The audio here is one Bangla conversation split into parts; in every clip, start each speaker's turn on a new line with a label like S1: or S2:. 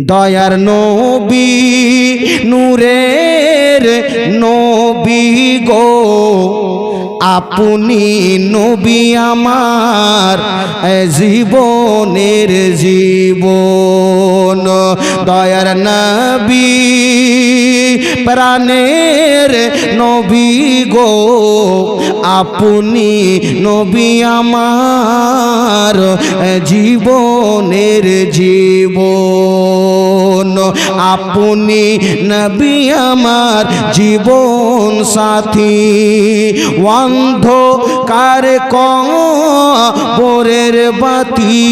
S1: দয়ার নবী নূরের নবী গো আপনি নবী আমার জীবনের জীবন দয়ার নবী প্রাণের নবী গো আপনি নবী আমার জীবনের জীবন আপনি নবী আমার জীবন সাথী অন্ধকার কবরের বাতি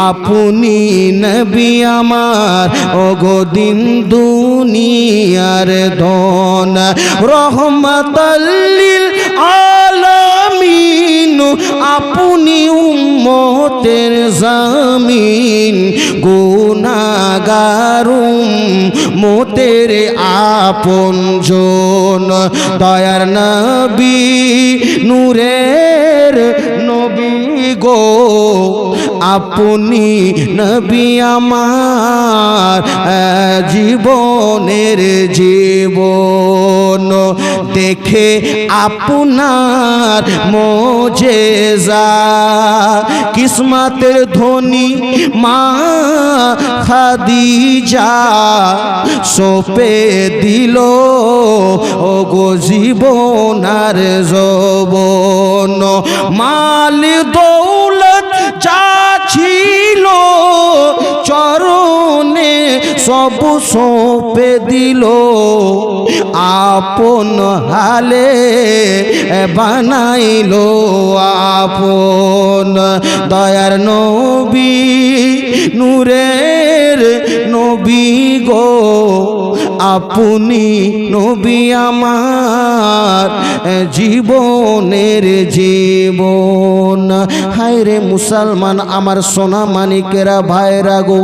S1: আপনি নবী আমার ওগো দিন দুনিয়ার ধন রহমাতাল লিল আলামিন আপনি উম্মতের জামিন গুনাহগার উম্মতের আপনজন দয়ার নবী নূরের নবী গো আপনি নবী আমার জীবনের জীবন দেখে আপনার মোজেজা কিসমতের ধনী মা খাদিজা সোপে দিল ওগো জীবন আর যৌবন মাল দৌলত যা ছিল চরণে সব সঁপে দিল আপন হালে বানাইল আপন দয়ার নবী নূরের নবী গো আপনি নবী আমার জীবনের জীবন হায় রে মুসলমান আমার সোনা মানিকেরা ভাইরা গো